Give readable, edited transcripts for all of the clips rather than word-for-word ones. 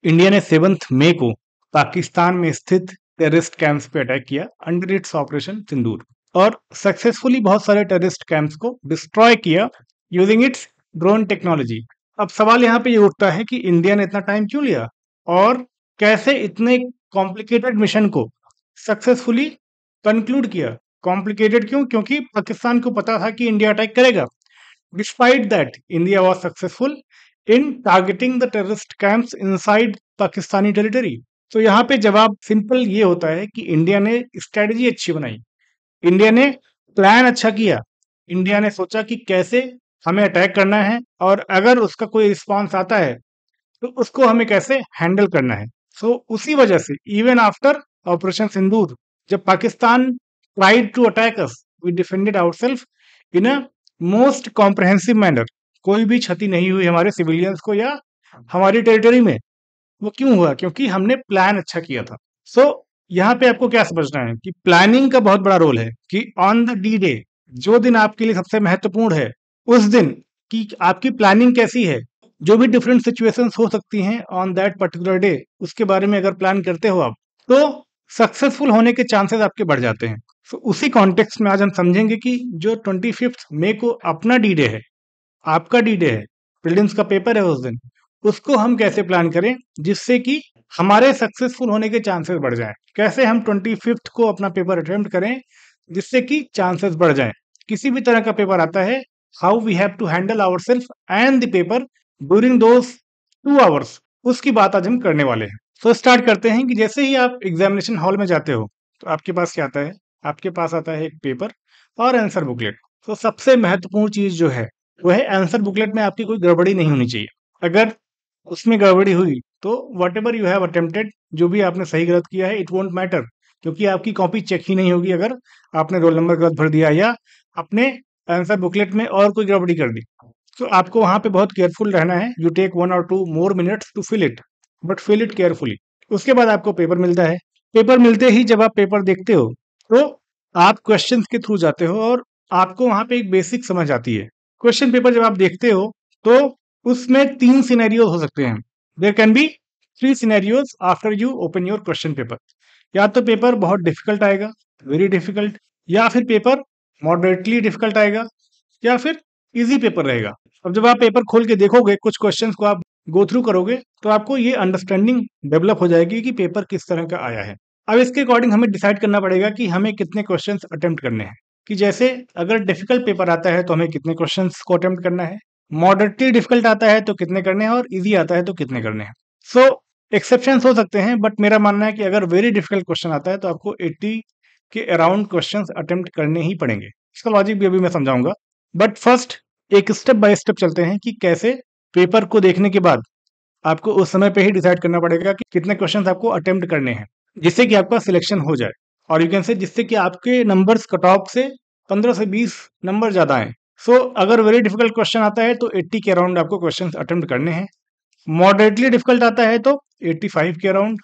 India ने 7 मई को पाकिस्तान में स्थित टेररिस्ट कैंप्स पे अटैक किया अंडर इट्स ऑपरेशन सिंदूर और सक्सेसफुली बहुत सारे टेररिस्ट कैंप्स को डिस्ट्रॉय किया यूजिंग इट्स ड्रोन टेक्नोलॉजी। अब सवाल यहाँ पे ये उठता है कि इंडिया ने इतना टाइम क्यों लिया और कैसे इतने कॉम्प्लिकेटेड मिशन को सक्सेसफुली कंक्लूड किया। कॉम्प्लिकेटेड क्यों? क्योंकि पाकिस्तान को पता था कि इंडिया अटैक करेगा। Despite that, India was successful in targeting the terrorist camps inside Pakistani territory. तो यहाँ पे जवाब सिंपल ये होता है कि इंडिया ने स्ट्रेटजी अच्छी बनाई, इंडिया ने प्लान अच्छा किया, इंडिया ने सोचा कि कैसे हमें अटैक करना है और अगर उसका कोई रिस्पॉन्स आता है तो उसको हमें कैसे हैंडल करना है। सो उसी वजह से इवन आफ्टर ऑपरेशन सिंदूर जब Pakistan tried to attack us we defended ourselves in a most comprehensive manner. कोई भी क्षति नहीं हुई हमारे सिविलियंस को या हमारी टेरिटरी में। वो क्यों हुआ? क्योंकि हमने प्लान अच्छा किया था। सो यहाँ पे आपको क्या समझना है कि प्लानिंग का बहुत बड़ा रोल है कि ऑन द डी डे, जो दिन आपके लिए सबसे महत्वपूर्ण है, उस दिन की आपकी प्लानिंग कैसी है। जो भी डिफरेंट सिचुएशंस हो सकती हैं ऑन दैट पर्टिकुलर डे, उसके बारे में अगर प्लान करते हो आप तो सक्सेसफुल होने के चांसेस आपके बढ़ जाते हैं। तो उसी कॉन्टेक्स्ट में आज हम समझेंगे कि जो 25 मई को अपना डी डे है, आपका डी डे है, प्रीलिम्स का पेपर है उस दिन, उसको हम कैसे प्लान करें जिससे कि हमारे सक्सेसफुल होने के चांसेस बढ़ जाएं। कैसे हम 25 को अपना पेपर अटेम्प्ट करें जिससे कि चांसेस बढ़ जाएं। किसी भी तरह का पेपर आता है, how we have to handle ourselves and the paper during those 2 hours, उसकी बात आज हम करने वाले हैं। तो स्टार्ट करते हैं कि जैसे ही आप एग्जामिनेशन हॉल में जाते हो तो आपके पास क्या आता है? आपके पास आता है एक पेपर और आंसर बुकलेट। तो सबसे महत्वपूर्ण चीज जो है वो है आंसर बुकलेट में आपकी कोई गड़बड़ी नहीं होनी चाहिए। अगर उसमें गड़बड़ी हुई तो what ever you have attempted, जो भी आपने सही गलत किया है, इट वोंट मैटर, क्योंकि आपकी कॉपी चेक ही नहीं होगी अगर आपने रोल नंबर गलत भर दिया या अपने आंसर बुकलेट में और कोई गड़बड़ी कर दी। तो आपको वहां पे बहुत केयरफुल रहना है। You take 1 or 2 more minutes to fill it, but fill it carefully. उसके बाद आपको पेपर मिलता है। पेपर मिलते ही जब आप पेपर देखते हो तो आप क्वेश्चंस के थ्रू जाते हो और आपको वहां पे एक बेसिक समझ आती है। क्वेश्चन पेपर जब आप देखते हो तो उसमें 3 सिनेरियोज हो सकते हैं। There can be 3 scenarios after you open your question paper. या तो पेपर बहुत डिफिकल्ट आएगा, वेरी डिफिकल्ट, या फिर पेपर मॉडरेटली डिफिकल्ट आएगा, या फिर इजी पेपर रहेगा। अब जब आप पेपर खोल के देखोगे, कुछ क्वेश्चंस को आप गो थ्रू करोगे तो आपको ये अंडरस्टैंडिंग डेवलप हो जाएगी कि पेपर किस तरह का आया है। अब इसके अकॉर्डिंग हमें डिसाइड करना पड़ेगा कि हमें कितने क्वेश्चंस अटेम्प्ट करने हैं। कि जैसे अगर डिफिकल्ट पेपर आता है तो हमें कितने क्वेश्चंस को अटेम्प्ट करना है, मॉडरेटली डिफिकल्ट आता है तो कितने करने हैं, और इजी आता है तो कितने करने हैं। सो एक्सेप्शंस हो सकते हैं, बट मेरा मानना है कि अगर वेरी डिफिकल्ट क्वेश्चन आता है तो आपको 80 के अराउंड क्वेश्चंस अटेम्प्ट करने ही पड़ेंगे। इसका लॉजिक भी अभी मैं समझाऊंगा, बट फर्स्ट एक स्टेप बाय स्टेप चलते हैं कि कैसे पेपर को देखने के बाद आपको उस समय पे ही डिसाइड करना पड़ेगा कि कितने क्वेश्चंस आपको अटेम्प्ट करने हैं जिससे कि आपका सिलेक्शन हो जाए, और यू कैन से जिससे कि आपके नंबर्स कट ऑफ से 15 से 20 नंबर ज्यादा आए। सो अगर वेरी डिफिकल्ट क्वेश्चन आता है तो 80 के अराउंड आपको क्वेश्चन अटेम्प्ट करने हैं। मॉडरेटली डिफिकल्ट आता है तो 85 के अराउंड,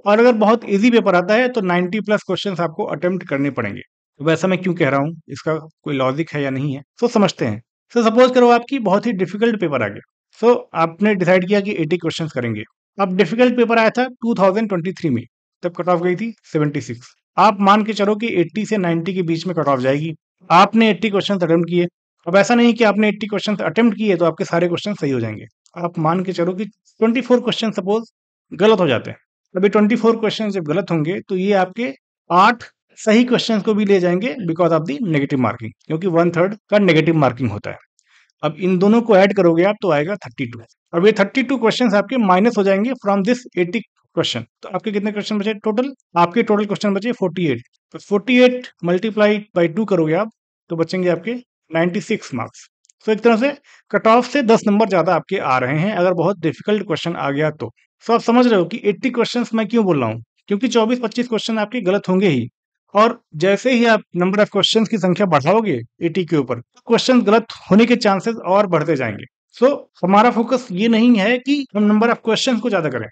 और अगर बहुत इजी पेपर आता है तो 90 प्लस क्वेश्चंस आपको अटेम्प्ट करने पड़ेंगे। तो वैसा मैं क्यों कह रहा हूँ, इसका कोई लॉजिक है या नहीं है, तो समझते हैं। सो सपोज करो आपकी बहुत ही डिफिकल्ट पेपर आ गया। सो आपने डिसाइड किया कि 80 क्वेश्चंस करेंगे। अब डिफिकल्ट पेपर आया था 2023 में, तब कट ऑफ गई थी 76। आप मान के चलो कि 80 से 90 के बीच में कट ऑफ जाएगी। आपने 80 क्वेश्चन अटेम्प्ट किए। अब ऐसा नहीं कि आपने 80 क्वेश्चन अटेम्प्ट किए तो आपके सारे क्वेश्चन सही हो जाएंगे। आप मान के चलो कि 24 क्वेश्चन सपोज गलत हो जाते हैं। अभी 24 क्वेश्चन जब गलत होंगे तो ये आपके 8 सही क्वेश्चन को भी ले जाएंगे because of the negative marking, क्योंकि 1/3 का नेगेटिव मार्किंग होता है। अब इन दोनों को ऐड करोगे आप तो आएगा 32। अब ये 32 क्वेश्चन आपके माइनस हो जाएंगे फ्रॉम दिस 80 क्वेश्चन। तो आपके कितने क्वेश्चन बचे टोटल? आपके टोटल क्वेश्चन बचे 48। तो 48 मल्टीप्लाई बाई 2 करोगे आप तो बचेंगे आपके 96 मार्क्स। तो एक तरह से कट ऑफ से 10 नंबर ज्यादा आपके आ रहे हैं अगर बहुत डिफिकल्ट क्वेश्चन आ गया तो। सो आप समझ रहे हो कि 80 क्वेश्चन मैं क्यों बोल रहा हूँ, क्योंकि 24-25 क्वेश्चन आपके गलत होंगे ही, और जैसे ही आप नंबर ऑफ क्वेश्चंस की संख्या बढ़ाओगे 80 के ऊपर, क्वेश्चन गलत होने के चांसेस और बढ़ते जाएंगे। सो हमारा फोकस ये नहीं है कि हम नंबर ऑफ क्वेश्चंस को ज्यादा करें।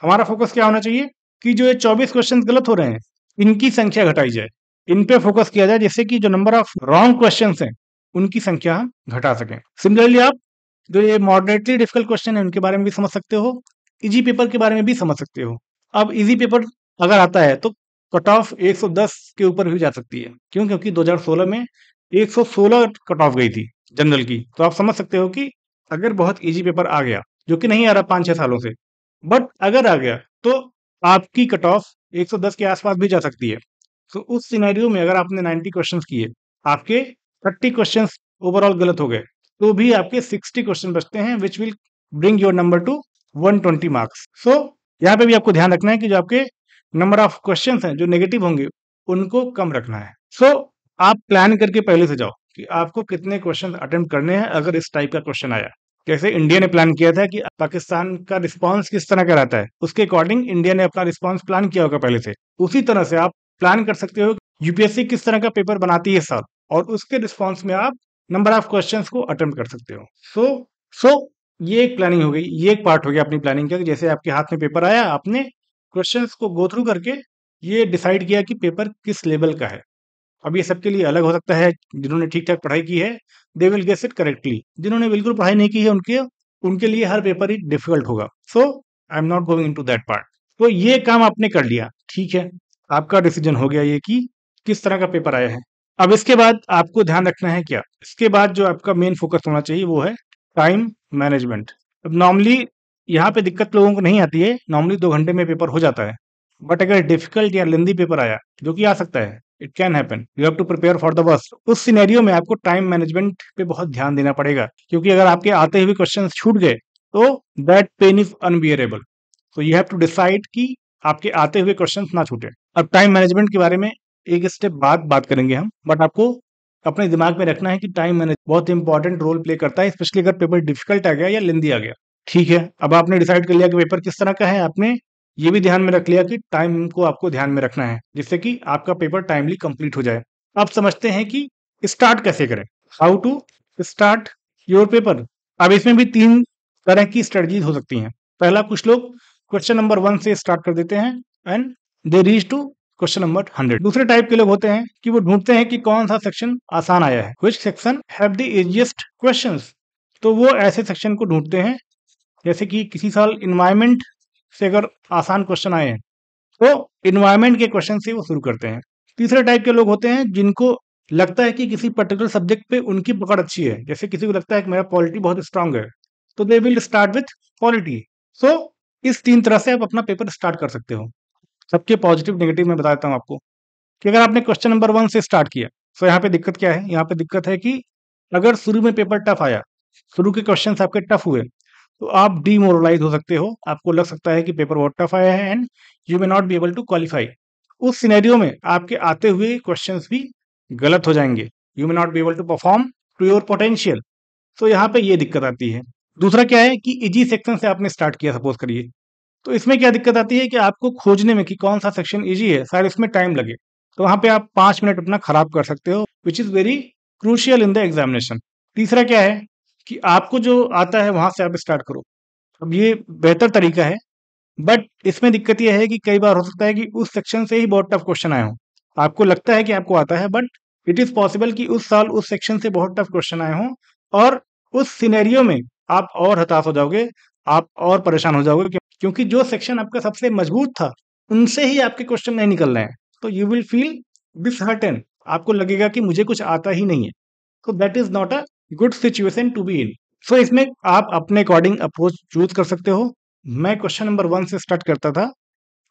हमारा फोकस क्या होना चाहिए कि जो ये 24 क्वेश्चन गलत हो रहे हैं इनकी संख्या घटाई जाए, इन पे फोकस किया जाए, जिससे कि जो नंबर ऑफ रॉन्ग क्वेश्चन हैं उनकी संख्या हम घटा सकें। सिमिलरली आप जो ये मॉडरेटली डिफिकल्ट क्वेश्चन है उनके बारे में भी समझ सकते हो, इजी पेपर के बारे में भी समझ सकते हो। अब इजी पेपर अगर आता है तो कट ऑफ 110 के ऊपर भी जा सकती है। क्यों? क्योंकि 2016 में 116 कट ऑफ गई थी जनरल की। तो आप समझ सकते हो कि अगर बहुत इजी पेपर आ गया, जो कि नहीं आ रहा 5-6 सालों से, बट अगर आ गया तो आपकी कट ऑफ 110 के आसपास भी जा सकती है। तो उस सिनेरियो में अगर आपने 90 क्वेश्चंस किए, आपके 30 क्वेश्चंस ओवरऑल गलत हो गए, तो भी आपके 60 क्वेश्चन बचते हैं, which will bring your number to 120 marks. So यहाँ पे भी आपको ध्यान रखना है कि जो आपके नंबर ऑफ क्वेश्चंस हैं जो नेगेटिव होंगे उनको कम रखना है। सो आप प्लान करके पहले से जाओ कि आपको कितने क्वेश्चन अटेम्प्ट करने हैं अगर इस टाइप का क्वेश्चन आया। जैसे इंडिया ने प्लान किया था कि पाकिस्तान का रिस्पांस किस तरह का रहता है, उसके अकॉर्डिंग इंडिया ने अपना रिस्पांस प्लान किया होगा पहले से। उसी तरह से आप प्लान कर सकते हो यूपीएससी किस तरह का पेपर बनाती है इस साल, और उसके रिस्पांस में आप नंबर ऑफ क्वेश्चंस को अटेम्प्ट कर सकते हो। सो ये एक प्लानिंग हो गई, ये एक पार्ट हो गया अपनी प्लानिंग का कि जैसे आपके हाथ में पेपर आया, आपने क्वेश्चंस को गो थ्रू करके ये डिसाइड किया कि पेपर किस लेवल का है। अब ये सबके लिए अलग हो सकता है। जिन्होंने ठीक-ठाक पढ़ाई की है, they will guess it correctly. जिन्होंने बिल्कुल पढ़ाई नहीं की है, उनके उनके लिए हर पेपर ही डिफिकल्ट होगा। So I am not going into that part. तो ये काम आपने कर लिया, ठीक है। आपका डिसीजन हो गया ये कि किस तरह का पेपर आया है। अब इसके बाद आपको ध्यान रखना है क्या? इसके बाद जो आपका मेन फोकस होना चाहिए वो है टाइम मैनेजमेंट। अब नॉर्मली यहाँ पे दिक्कत लोगों को नहीं आती है, नॉर्मली 2 घंटे में पेपर हो जाता है। बट अगर डिफिकल्ट या लेंदी पेपर आया, जो कि आ सकता है, it can happen, you have to prepare for the worst. उस सिनेरियो में आपको टाइम मैनेजमेंट पे बहुत ध्यान देना पड़ेगा, क्योंकि अगर आपके आते हुए क्वेश्चंस छूट गए तो that pain is unbearable. So you have to decide कि आपके आते हुए क्वेश्चंस ना छूटे। अब टाइम मैनेजमेंट के बारे में एक स्टेप बाद बात करेंगे हम, बट आपको अपने दिमाग में रखना है कि टाइम मैनेज बहुत इंपॉर्टेंट रोल प्ले करता है, स्पेशली अगर पेपर डिफिकल्ट आ गया या लेंदी आ गया। ठीक है, अब आपने डिसाइड कर लिया कि पेपर किस तरह का है, आपने ये भी ध्यान में रख लिया कि टाइम को आपको ध्यान में रखना है, जिससे कि आपका पेपर टाइमली कंप्लीट हो जाए। अब समझते हैं कि स्टार्ट कैसे करें, how to start your paper. अब इसमें भी 3 तरह की स्ट्रेटजीज हो सकती हैं। पहला, कुछ लोग क्वेश्चन नंबर 1 से स्टार्ट कर देते हैं and they reach to question number 100। दूसरे टाइप के लोग होते हैं कि वो ढूंढते हैं कि कौन सा सेक्शन आसान आया है, which section have the easiest questions. तो वो ऐसे सेक्शन को ढूंढते हैं, जैसे कि किसी साल इन्वायरमेंट से अगर आसान क्वेश्चन आए हैं तो इन्वायरमेंट के क्वेश्चन से वो शुरू करते हैं। तीसरे टाइप के लोग होते हैं जिनको लगता है कि किसी पर्टिकुलर सब्जेक्ट पे उनकी पकड़ अच्छी है, जैसे किसी को लगता है कि मेरा पॉलिटी बहुत स्ट्रांग है, तो they will start with polity. So इस 3 तरह से आप अपना पेपर स्टार्ट कर सकते हो। सबके पॉजिटिव नेगेटिव मैं बता देता हूँ आपको कि अगर आपने क्वेश्चन नंबर 1 से स्टार्ट किया, तो यहाँ पे दिक्कत क्या है? यहाँ पे दिक्कत है कि अगर शुरू में पेपर टफ आया, शुरू के क्वेश्चन आपके टफ हुए, तो आप डीमोरलाइज हो सकते हो। आपको लग सकता है कि पेपर बहुत टफ आया है and you may not be able to qualify. उस सिनेरियो में आपके आते हुए क्वेश्चंस भी गलत हो जाएंगे, you may not be able to perform to your potential. तो यहाँ पे ये दिक्कत आती है। दूसरा क्या है कि इजी सेक्शन से आपने स्टार्ट किया सपोज करिए, तो इसमें क्या दिक्कत आती है कि आपको खोजने में कि कौन सा सेक्शन इजी है, शायद इसमें टाइम लगे, तो वहां पे आप 5 मिनट अपना खराब कर सकते हो, which is very crucial in the examination. तीसरा क्या है कि आपको जो आता है वहां से आप स्टार्ट करो। अब ये बेहतर तरीका है, बट इसमें दिक्कत यह है कि कई बार हो सकता है कि उस सेक्शन से ही बहुत टफ क्वेश्चन आए हों। आपको लगता है कि आपको आता है, बट इट इज पॉसिबल कि उस साल उस सेक्शन से बहुत टफ क्वेश्चन आए हों, और उस सिनेरियो में आप और हताश हो जाओगे, आप और परेशान हो जाओगे, क्योंकि जो सेक्शन आपका सबसे मजबूत था उनसे ही आपके क्वेश्चन नहीं निकल रहे हैं। तो यू विल फील डिसहर्टन, आपको लगेगा कि मुझे कुछ आता ही नहीं है। तो that is not a good situation to be in. So इसमें आप अपने अकॉर्डिंग अप्रोच चूज कर सकते हो। मैं क्वेश्चन नंबर 1 से स्टार्ट करता था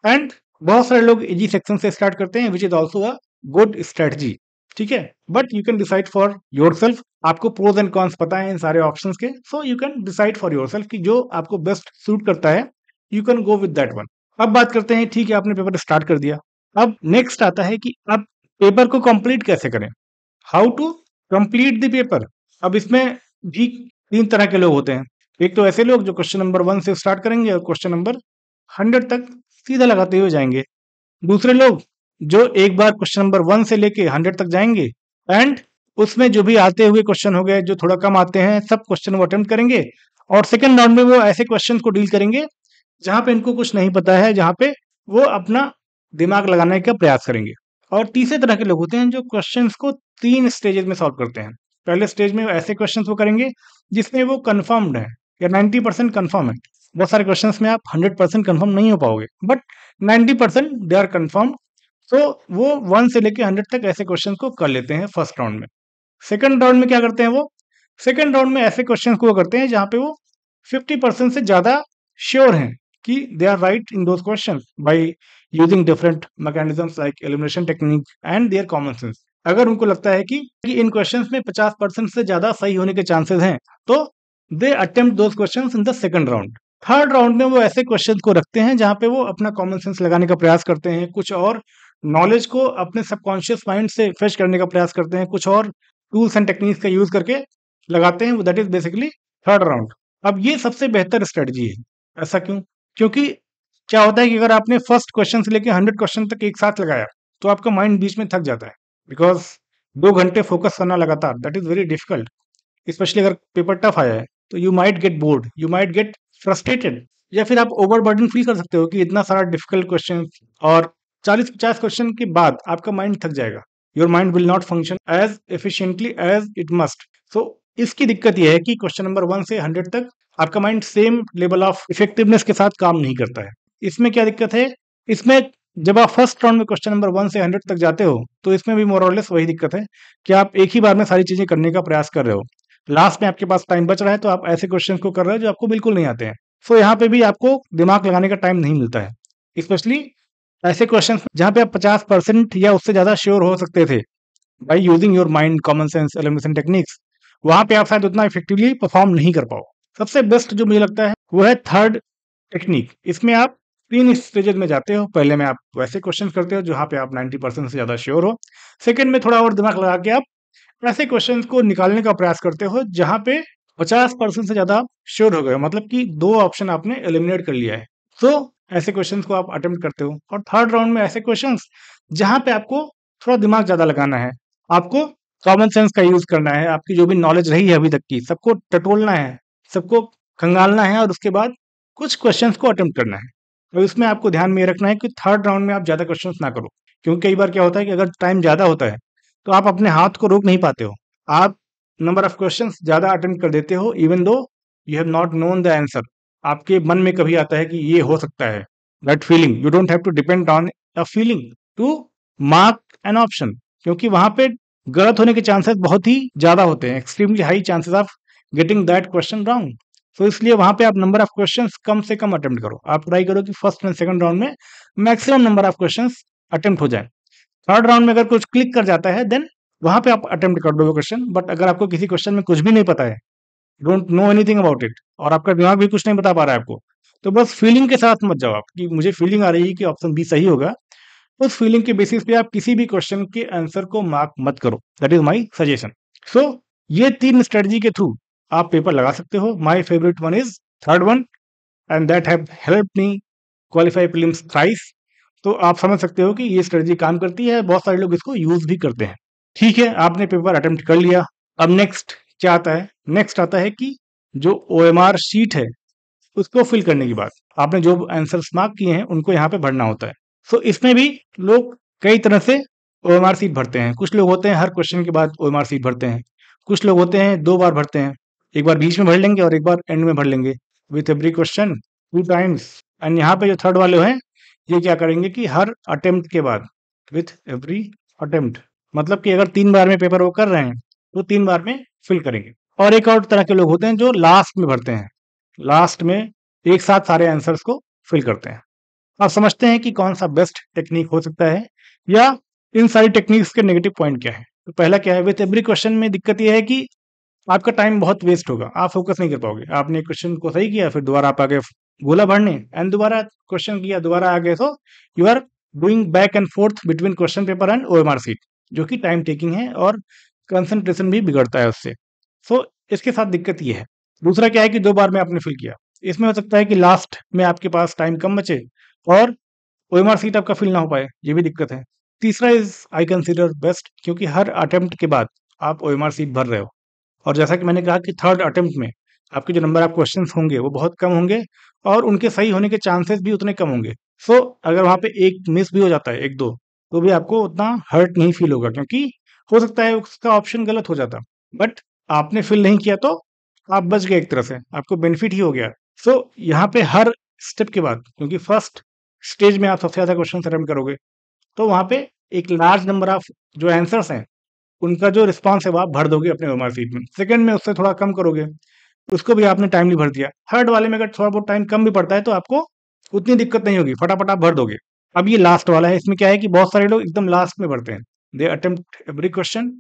एंड बहुत सारे लोग इजी सेक्शन से स्टार्ट करते हैं, which is also a good strategy. ठीक है, but you can decide for your self. आपको प्रोज एंड कॉन्स पता है इन सारे ऑप्शंस के, so you can decide for your self कि जो आपको बेस्ट सूट करता है, you can go with that one. अब बात करते हैं, ठीक है आपने पेपर स्टार्ट कर दिया, अब नेक्स्ट आता है कि आप पेपर को कंप्लीट कैसे करें, how to complete the paper. अब इसमें भी 3 तरह के लोग होते हैं। एक तो ऐसे लोग जो क्वेश्चन नंबर 1 से स्टार्ट करेंगे और क्वेश्चन नंबर 100 तक सीधा लगाते हुए जाएंगे। दूसरे लोग जो एक बार क्वेश्चन नंबर 1 से लेके 100 तक जाएंगे एंड उसमें जो भी आते हुए क्वेश्चन हो गए, जो थोड़ा कम आते हैं, सब क्वेश्चन वो अटेम्प्ट करेंगे, और सेकंड राउंड में वो ऐसे क्वेश्चन को डील करेंगे जहां पे इनको कुछ नहीं पता है, जहां पे वो अपना दिमाग लगाने का प्रयास करेंगे। और तीसरे तरह के लोग होते हैं जो क्वेश्चंस को 3 स्टेजेस में सॉल्व करते हैं। पहले स्टेज में ऐसे क्वेश्चंस वो करेंगे जिसमें वो कंफर्म्ड है या 90% कंफर्म है, बहुत सारे क्वेश्चंस में आप 100% कंफर्म नहीं हो पाओगे, बट 90% दे आर कंफर्म। तो वो 1 से लेके 100 तक ऐसे क्वेश्चन को कर लेते हैं फर्स्ट राउंड में। सेकंड राउंड में क्या करते हैं वो? सेकंड राउंड में ऐसे क्वेश्चन को करते हैं जहां पे वो 50% से ज्यादा श्योर हैं कि they are right in those question by using different mechanisms like elimination technique and their common sense. अगर उनको लगता है कि इन क्वेश्चंस में 50% से ज्यादा सही होने के चांसेस हैं, तो they attempt those questions in the second round. Third round में वो ऐसे क्वेश्चन को रखते हैं जहां पे वो अपना कॉमन सेंस लगाने का प्रयास करते हैं, कुछ और नॉलेज को अपने सबकॉन्शियस माइंड से फेच करने का प्रयास करते हैं, कुछ और टूल्स एंड टेक्निक्स का यूज करके लगाते हैं। That is basically third round. अब ये सबसे बेहतर स्ट्रेटजी है। ऐसा क्यों? क्योंकि क्या होता है कि अगर आपने फर्स्ट क्वेश्चन से लेकर 100 क्वेश्चन तक एक साथ लगाया, तो आपका माइंड बीच में थक जाता है, बिकॉज 2 घंटे फोकस करना लगातार, that is very difficult. Specially अगर पेपर टफ आया है, तो you might get bored, you might get frustrated, या फिर आप ओवरबर्डन फील कर सकते हो कि इतना सारा डिफिकल्ट क्वेश्चन और 40-50 क्वेश्चन के बाद आपका माइंड थक जाएगा। Your mind will not function as efficiently as it must. So इसकी दिक्कत यह है कि क्वेश्चन नंबर 1 से 100 तक आपका mind same level of effectiveness के साथ काम नहीं करता है। इसमें क्या दिक्कत है? इसमें जब आप फर्स्ट राउंड में क्वेश्चन नंबर 1 से 100 तक जाते हो, तो इसमें भी मोर और लेस वही दिक्कत है कि आप एक ही बार में सारी चीजें करने का प्रयास कर रहे हो। लास्ट में आपके पास टाइम बच रहा है, तो आप ऐसे क्वेश्चन को कर रहे हो जो आपको बिल्कुल नहीं आते हैं। सो यहाँ पे भी आपको दिमाग लगाने का टाइम नहीं मिलता है, स्पेशली ऐसे क्वेश्चन जहाँ पे आप 50% या उससे ज्यादा श्योर हो सकते थे by using your mind, common sense, elimination techniques. वहां पे आप शायद उतना इफेक्टिवली परफॉर्म नहीं कर पाओ। सबसे बेस्ट जो मुझे लगता है वो है थर्ड टेक्निक। इसमें आप 3 स्टेजेस में जाते हो। पहले में आप वैसे क्वेश्चन करते हो जहाँ पे आप 90% से ज्यादा श्योर हो। सेकंड में थोड़ा और दिमाग लगा के आप ऐसे क्वेश्चंस को निकालने का प्रयास करते हो जहां पे 50% से ज्यादा श्योर हो गए, मतलब कि 2 ऑप्शन आपने एलिमिनेट कर लिया है। सो ऐसे क्वेश्चंस को आप अटेम्प्ट करते हो। और थर्ड राउंड में ऐसे क्वेश्चंस जहां पे आपको थोड़ा दिमाग ज्यादा लगाना है, आपको कॉमन सेंस का यूज करना है, आपकी जो भी नॉलेज रही है अभी तक की सबको टटोलना है, सबको खंगालना है, और उसके बाद कुछ क्वेश्चंस को अटेम्प्ट करना है। तो इसमें आपको ध्यान में ये रखना है कि थर्ड राउंड में आप ज्यादा क्वेश्चंस ना करो, क्योंकि कई बार क्या होता है कि अगर टाइम ज्यादा होता है तो आप अपने हाथ को रोक नहीं पाते हो। आप नंबर ऑफ क्वेश्चंस ज्यादा अटेम्प्ट कर देते हो, even though you have not known the answer. आपके मन में कभी आता है कि ये हो सकता है, that feeling, you don't have to depend on a feeling to mark an option, क्योंकि वहां पे गलत होने के चांसेस बहुत ही ज्यादा होते हैं, extremely high chances of getting that question wrong. तो इसलिए वहां पे आप नंबर ऑफ क्वेश्चंस कम से कम अटेम्प्ट करो। आप ट्राई करो कि फर्स्ट एंड सेकंड राउंड में maximum number of questions attempt हो जाए। थर्ड राउंड में अगर कुछ क्लिक कर जाता है, देन वहां पे आप अटेम्प्ट कर दो वो क्वेश्चन। बट अगर आपको किसी क्वेश्चन में कुछ भी नहीं पता है, don't know anything about it, और आपका दिमाग भी कुछ नहीं बता पा रहा है आपको, तो बस फीलिंग के साथ मत जाओ आप कि मुझे फीलिंग आ रही है कि ऑप्शन बी सही होगा। उस फीलिंग के बेसिस पे आप किसी भी क्वेश्चन के आंसर को मार्क मत करो। That is my suggestion. So ये 3 स्ट्रेटजी के थ्रू आप पेपर लगा सकते हो। My favourite one is third one, and that have help me qualify prelims thrice. तो आप समझ सकते हो कि ये स्ट्रेटजी काम करती है, बहुत सारे लोग इसको यूज भी करते हैं। ठीक है, आपने पेपर अटेम्प्ट कर लिया। अब नेक्स्ट क्या आता है? नेक्स्ट आता है कि जो ओएमआर शीट है उसको फिल करने के बाद आपने जो आंसर्स मार्क किए हैं उनको यहाँ पे भरना होता है। सो इसमें भी लोग कई तरह से ओएमआर शीट भरते हैं। कुछ लोग होते हैं हर क्वेश्चन के बाद ओएमआर शीट भरते हैं, कुछ लोग होते हैं 2 बार भरते हैं, एक बार बीच में भर लेंगे और एक बार एंड में भर लेंगे, with every question 2 times. And यहाँ पे जो थर्ड वाले हैं, ये क्या करेंगे कि हर अटेम्प्ट के बाद, विथ एवरी अटेम्प्ट, मतलब कि अगर 3 बार में पेपर वो कर रहे हैं तो 3 बार में फिल करेंगे। और एक और तरह के लोग होते हैं जो लास्ट में भरते हैं, लास्ट में एक साथ सारे आंसर्स को फिल करते हैं। आप समझते हैं कि कौन सा बेस्ट टेक्निक हो सकता है, या इन सारी टेक्निक्स के नेगेटिव पॉइंट क्या है? तो पहला क्या है, विथ एवरी क्वेश्चन में दिक्कत यह है कि आपका टाइम बहुत वेस्ट होगा, आप फोकस नहीं कर पाओगे। आपने क्वेश्चन को सही किया, फिर दोबारा आप आगे गोला भरने, एंड दोबारा क्वेश्चन किया, दोबारा आगे, तो you are doing back and forth between question paper and OMR sheet, जो कि टाइम टेकिंग है और कंसंट्रेशन भी बिगड़ता है उससे। सो इसके साथ दिक्कत ये है। दूसरा क्या है कि 2 बार में आपने फिल किया, इसमें हो सकता है कि लास्ट में आपके पास टाइम कम बचे और ओएमआर सीट आपका फिल ना हो पाए, ये भी दिक्कत है। तीसरा इज आई कंसीडर बेस्ट, क्योंकि हर अटेम्प्ट के बाद आप ओएमआर सीट भर रहे हो, और जैसा कि मैंने कहा कि थर्ड अटेम्प्ट में आपके जो नंबर ऑफ क्वेश्चंस होंगे वो बहुत कम होंगे, और उनके सही होने के चांसेस भी उतने कम होंगे। सो अगर वहां पे एक मिस भी हो जाता है, एक दो, तो भी आपको उतना हर्ट नहीं फील होगा, क्योंकि हो सकता है उसका ऑप्शन गलत हो जाता, बट आपने फिल नहीं किया तो आप बच गए, एक तरह से आपको बेनिफिट ही हो गया। सो यहाँ पे हर स्टेप के बाद, क्योंकि फर्स्ट स्टेज में आप सबसे ज़्यादा क्वेश्चन अटेम्प्ट करोगे, तो वहाँ पे एक लार्ज नंबर ऑफ जो आंसर्स हैं, उनका जो रिस्पॉन्स है वो आप भर दोगे अपने ओएमआर शीट में। सेकंड में उससे थोड़ा कम करोगे, उसको भी आपने टाइमली भर दिया। थर्ड वाले में अगर थोड़ा बहुत टाइम कम भी पड़ता है तो आपको उतनी दिक्कत नहीं होगी, फटाफट आप भर दोगे। अब ये लास्ट वाला है, इसमें क्या है कि बहुत सारे लोग एकदम लास्ट में भरते हैं। They attempt every question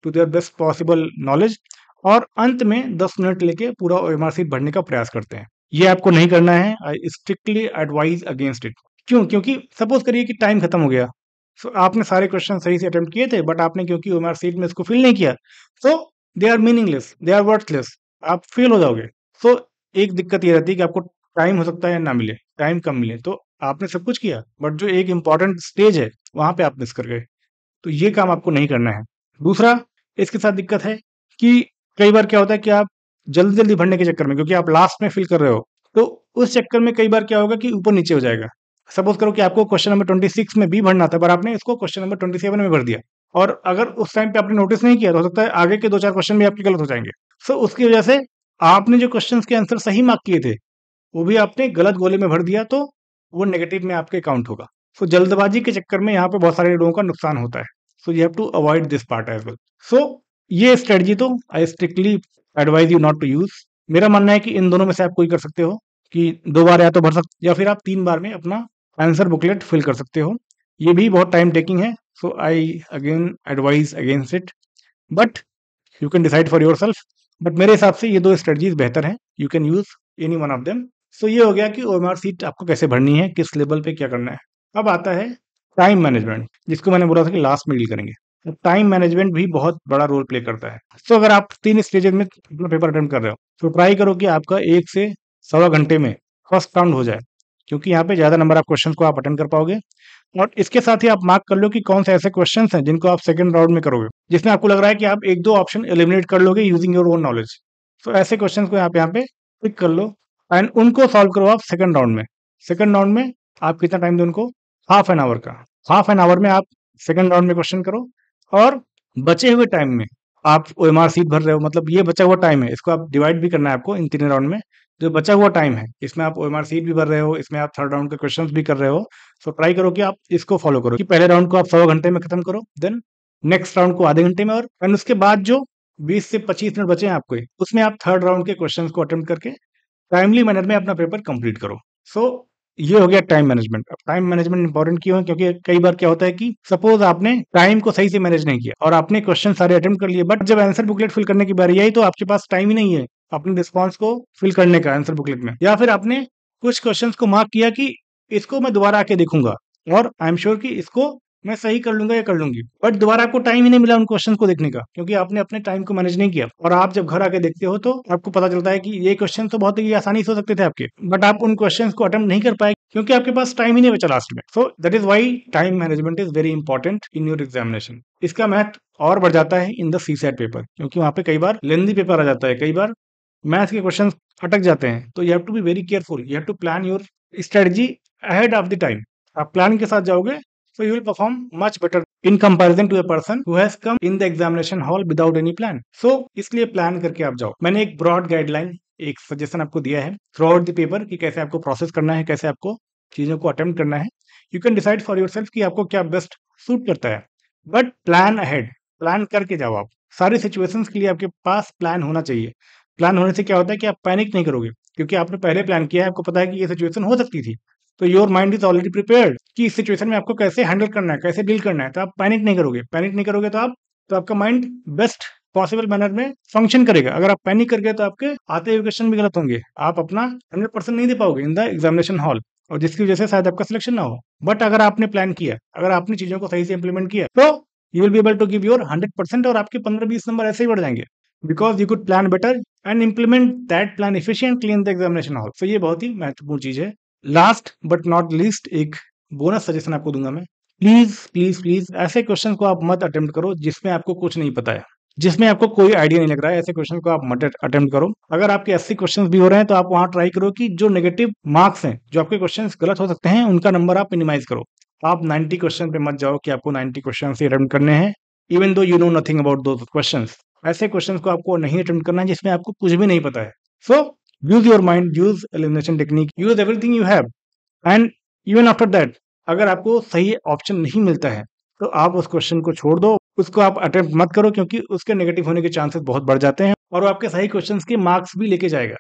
to their best possible knowledge, और अंत में 10 मिनट लेके पूरा ओएमआर शीट भरने का प्रयास करते हैं। ये आपको नहीं करना है, आई स्ट्रिक्टली एडवाइज अगेंस्ट इट। क्यों? क्योंकि सपोज करिए कि टाइम खत्म हो गया, सो आपने सारे क्वेश्चन सही से अटेम्प्ट किए थे, बट आपने क्योंकि ओएमआर शीट में इसको फिल नहीं किया, so they are meaningless, they are worthless, आप फेल हो जाओगे। सो एक दिक्कत ये रहती है कि आपको टाइम हो सकता है ना मिले, टाइम कम मिले, तो आपने सब कुछ किया बट जो एक इंपॉर्टेंट स्टेज है वहां पे आप मिस कर गए। तो ये काम आपको नहीं करना है। दूसरा, इसके साथ दिक्कत है कि कई बार क्या होता है कि आप जल्दी जल्दी भरने के चक्कर में, क्योंकि आप लास्ट में फिल कर रहे हो, तो उस चक्कर में कई बार क्या होगा कि ऊपर नीचे हो जाएगा। सपोज करो कि आपको क्वेश्चन नंबर 26 में भी भरना था, पर आपने इसको क्वेश्चन नंबर 27 में भर दिया, और अगर उस टाइम पे आपने नोटिस नहीं किया तो हो सकता है आगे के 2-4 क्वेश्चन भी आपके गलत हो जाएंगे। सो उसकी वजह से आपने जो क्वेश्चंस के आंसर सही मार्क किए थे, वो भी आपने गलत गोले में भर दिया, तो वो नेगेटिव में आपके काउंट होगा। सो जल्दबाजी के चक्कर में यहाँ पे बहुत सारे लोगों का नुकसान होता है। So you have to avoid this part as well. So ये स्ट्रेटजी तो I strictly advise you not to use. मेरा मानना है कि इन दोनों में से आप कोई कर सकते हो, कि 2 बार या तो भर सकते, या फिर आप 3 बार में अपना आंसर बुकलेट फिल कर सकते हो। ये भी बहुत टाइम टेकिंग है, so I again advise against it, but you can decide for yourself. But मेरे हिसाब से ये 2 स्ट्रेटजीज बेहतर हैं, you can use any one of them. So ये हो गया कि ओएमआर सीट आपको कैसे भरनी है, किस लेवल पे क्या करना है। अब आता है टाइम मैनेजमेंट, जिसको मैंने बोला था कि लास्ट में डील करेंगे। तो टाइम मैनेजमेंट भी बहुत बड़ा रोल प्ले करता है। सो अगर आप 3 स्टेजेस में अपना पेपर अटेम्प्ट कर रहे हो, तो ट्राई करो कि आपका 1 से सवा घंटे में फर्स्ट राउंड हो जाए, क्योंकि यहाँ पे ज़्यादा नंबर ऑफ क्वेश्चन को आप अटेंड कर पाओगे। और इसके साथ ही आप मार्क कर लो कि कौन से ऐसे क्वेश्चंस हैं जिनको आप सेकंड राउंड में करोगे, जिसमें आपको लग रहा है कि आप 1-2 ऑप्शन एलिमिनेट कर लोगे यूजिंग योर ओन नॉलेज। सो ऐसे क्वेश्चंस को आप यहाँ पे पिक कर लो एंड उनको सॉल्व करो आप सेकंड राउंड में। सेकंड राउंड में आप कितना टाइम दो उनको? हाफ एन आवर का। हाफ एन आवर में आप सेकंड राउंड में क्वेश्चन करो, और बचे हुए टाइम में आप ओएमआर सीट भर रहे हो, मतलब ये बचा हुआ टाइम है, इसको आप डिवाइड भी करना है आपको इन 3 राउंड में। जो बचा हुआ टाइम है, इसमें आप ओएमआर सीट भी भर रहे हो, इसमें आप थर्ड राउंड के क्वेश्चंस भी कर रहे हो। सो ट्राई करो कि आप इसको फॉलो करो कि पहले राउंड को आप 100 घंटे में खत्म करो, देन नेक्स्ट राउंड को आधे घंटे में, और उसके बाद जो 20 से 25 मिनट बचे हैं आपको, उसमें आप थर्ड राउंड के क्वेश्चंस को अटेम्प्ट करके टाइमली मैनर में अपना पेपर कंप्लीट करो। सो ये हो गया टाइम मैनेजमेंट। अब टाइम मैनेजमेंट इंपॉर्टेंट क्यों है? क्योंकि कई बार क्या होता है कि सपोज आपने टाइम को सही से मैनेज नहीं किया और आपने क्वेश्चन सारे अटेम्प्ट कर लिए, बट जब आंसर बुकलेट फिल करने की बारी आई तो आपके पास टाइम ही नहीं है अपने रिस्पॉन्स को फिल करने का आंसर बुकलेट में, या फिर आपने कुछ क्वेश्चंस को मार्क किया कि इसको मैं दोबारा आके देखूंगा और आई एम श्योर कि इसको मैं सही कर लूंगा या कर लूंगी, बट दोबारा आपको टाइम ही नहीं मिला उन क्वेश्चन को देखने का, क्योंकि आपने अपने टाइम को मैनेज नहीं किया। और आप जब घर आके देखते हो तो आपको पता चलता है कि ये क्वेश्चन तो बहुत ही आसानी से हो सकते थे आपके, बट आप उन क्वेश्चंस को अटेम्प्ट नहीं कर पाए क्योंकि आपके पास टाइम ही नहीं बचा लास्ट में। So that is why time management is very important in your examination. इसका महत्व और बढ़ जाता है इन द सीसैट पेपर, क्योंकि वहां पे कई बार लेंदी पेपर आ जाता है, कई बार मैथ्स के क्वेश्चन अटक जाते हैं, तो you have to be very careful, you have to plan your strategy ahead of the time. आप प्लान के साथ जाओगे so you will perform much better in comparison to a person who has come in the examination hall without any plan. So इसलिए plan करके आप जाओ। मैंने एक ब्रॉड गाइडलाइन, एक सजेशन आपको दिया है थ्रू आउट द पेपर कि कैसे आपको प्रोसेस करना है, कैसे आपको चीजों को अटेम्प्ट करना है। You can decide for your self कि आपको क्या बेस्ट सूट करता है, बट प्लान अहेड, प्लान करके जाओ। आप सारी सिचुएशंस के लिए आपके पास प्लान होना चाहिए। प्लान होने से क्या होता है कि आप पैनिक नहीं करोगे, क्योंकि आपने पहले प्लान किया है, आपको पता है कि ये सिचुएशन हो सकती थी, तो your mind is already prepared कि इस सिचुएशन में आपको कैसे हैंडल करना है, कैसे डील करना है, तो आप पैनिक नहीं करोगे। पैनिक नहीं करोगे तो आपका माइंड बेस्ट पॉसिबल मैनर में फंक्शन करेगा। अगर आप पैनिक कर गए तो आपके आते हुए क्वेश्चन भी गलत होंगे, आप अपना 100% नहीं दे पाओगे इन द एग्जामिनेशन हॉल, और जिसकी वजह से शायद आपका सिलेक्शन ना हो। बट अगर आपने प्लान किया, अगर आपने चीजों को सही से इंप्लीमेंट किया, तो you will be able to give your 100%, और आपके 15-20 नंबर ऐसे ही बढ़ जाएंगे, because you could plan better and implement that plan efficiently in the examination hall. तो ये बहुत ही महत्वपूर्ण चीज है। लास्ट बट नॉट लीस्ट एक बोनस सजेशन आपको दूंगा मैं, प्लीज प्लीज प्लीज ऐसे क्वेश्चन को आप मत अटेम्प्ट करो जिसमें आपको कुछ नहीं पता है, जिसमें आपको कोई आइडिया नहीं लग रहा है। ऐसे क्वेश्चन को आप मत अटेम्प्ट करो। अगर आपके 80 क्वेश्चन भी हो रहे हैं तो आप वहां ट्राई करो कि जो नेगेटिव मार्क्स हैं, जो आपके क्वेश्चन गलत हो सकते हैं, उनका नंबर आप मिनिमाइज करो। आप 90 क्वेश्चन पे मत जाओ कि आपको 90 क्वेश्चन ही अटेम्प्ट करने हैं, even though you know nothing about दो क्वेश्चन। ऐसे क्वेश्चन को आपको नहीं अटेम्प्ट करना है जिसमें आपको कुछ भी नहीं पता है। So use your mind, use elimination technique, use everything you have, and even after that अगर आपको सही ऑप्शन नहीं मिलता है तो आप उस क्वेश्चन को छोड़ दो, उसको आप अटेम्प्ट मत करो, क्योंकि उसके नेगेटिव होने के चांसेस बहुत बढ़ जाते हैं और वो आपके सही क्वेश्चंस के मार्क्स भी लेके जाएगा।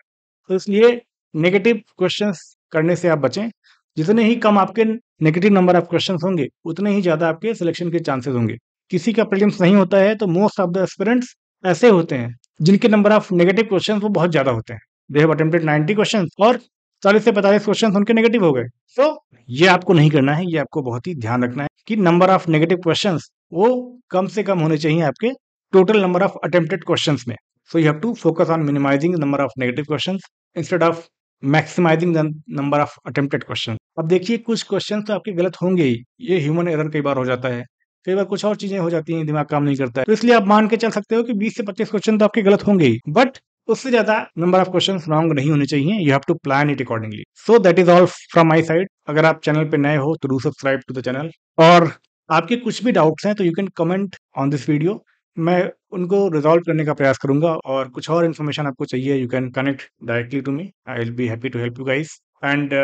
तो इसलिए नेगेटिव क्वेश्चंस करने से आप बचें। जितने ही कम आपके नेगेटिव नंबर ऑफ क्वेश्चंस होंगे उतने ही ज्यादा आपके सिलेक्शन के चांसेस होंगे। किसी का प्रीलिम्स नहीं होता है तो मोस्ट ऑफ द एस्पिरेंट्स ऐसे होते हैं जिनके नंबर ऑफ नेगेटिव क्वेश्चंस वो बहुत ज्यादा होते हैं। दे हैव अटेम्प्टेड 90 क्वेश्चंस और 40 से 45 क्वेश्चंस उनके नेगेटिव हो गए। सो ये आपको नहीं करना है, ये आपको बहुत ही ध्यान रखना है कि नंबर ऑफ नेगेटिव क्वेश्चंस वो कम से कम होने चाहिए आपके total number of attempted questions में। So you have to focus on minimising the number of negative questions instead of maximising the number of attempted question. अब देखिए कुछ क्वेश्चन तो आपके गलत होंगे ही, ये ह्यूमन एरर कई बार हो जाता है, कई बार कुछ और चीजें हो जाती हैं, दिमाग काम नहीं करता है, तो इसलिए आप मान के चल सकते हो कि 20 से 25 क्वेश्चन तो आपके गलत होंगे ही, बट उससे ज्यादा नंबर ऑफ क्वेश्चंस रॉन्ग नहीं होने चाहिए। You have to plan it accordingly. So that is all from my side. अगर आप चैनल पे नए हो तो do subscribe to the channel, और आपके कुछ भी डाउट्स हैं तो you can comment on this video, मैं उनको रिजॉल्व करने का प्रयास करूंगा। और कुछ और इन्फॉर्मेशन आपको चाहिए you can connect directly to me, I will be happy to help you guys. And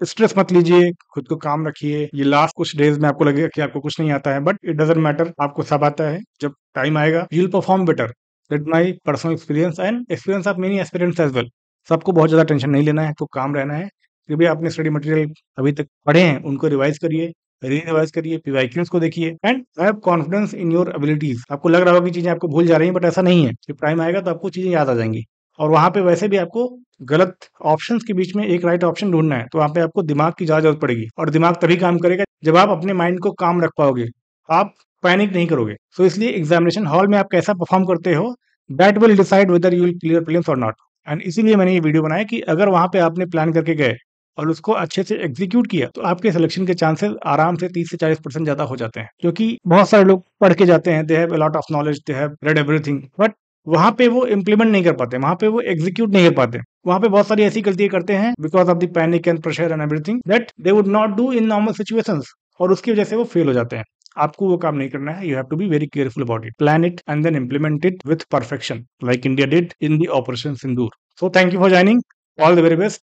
stress मत लीजिए, खुद को काम रखिए। ये लास्ट कुछ डेज में आपको लगेगा कि आपको कुछ नहीं आता है, बट इट डजंट मैटर, आपको सब आता है। जब टाइम आएगा you will perform better. That my personal experience and experience of many aspirants as well. सबको बहुत ज्यादा टेंशन नहीं लेना है, आपको काम रहना है। जो भी आपने स्टडी मटेरियल अभी तक पढ़े हैं उनको रिवाइज करिए, री-रिवाइज करिए, पीवाईक्यूज को देखिए, and have confidence in your abilities. आपको लग रहा होगा कि चीजें आपको भूल जा रही हैं, बट ऐसा नहीं है। जब टाइम आएगा तो आपको चीजें याद आ जाएंगी। और वहां पे वैसे भी आपको गलत ऑप्शंस के बीच में एक राइट ऑप्शन ढूंढना है, तो वहां पे आपको दिमाग की ज्यादा जरूरत पड़ेगी, और दिमाग तभी काम करेगा जब आप अपने माइंड को काम रख पाओगे, आप पैनिक नहीं करोगे। सो इसलिए एग्जामिनेशन हॉल में आप कैसा परफॉर्म करते हो that will decide whether you will clear prelims और नॉट। एंड इसीलिए मैंने ये वीडियो बनाया कि अगर वहां पे आपने प्लान करके गए और उसको अच्छे से एग्जीक्यूट किया तो आपके सिलेक्शन के चांसेस आराम से 30 से 40% ज्यादा हो जाते हैं। क्योंकि बहुत सारे लोग पढ़ के जाते हैं, they have a lot of knowledge, they have read everything, but वहां पे वो इम्प्लीमेंट नहीं कर पाते, वहां पे वो एग्जीक्यूट नहीं कर पाते। वहां पे बहुत सारी ऐसी गलतियां करते हैं because of the panic and pressure and everything that they would not do in normal situations, और उसकी वजह से वो फेल हो जाते हैं। आपको वो काम नहीं करना है। You have to be very careful about it, plan it and then implement it with perfection like India did in the operation Sindoor. So thank you for joining, all the very best.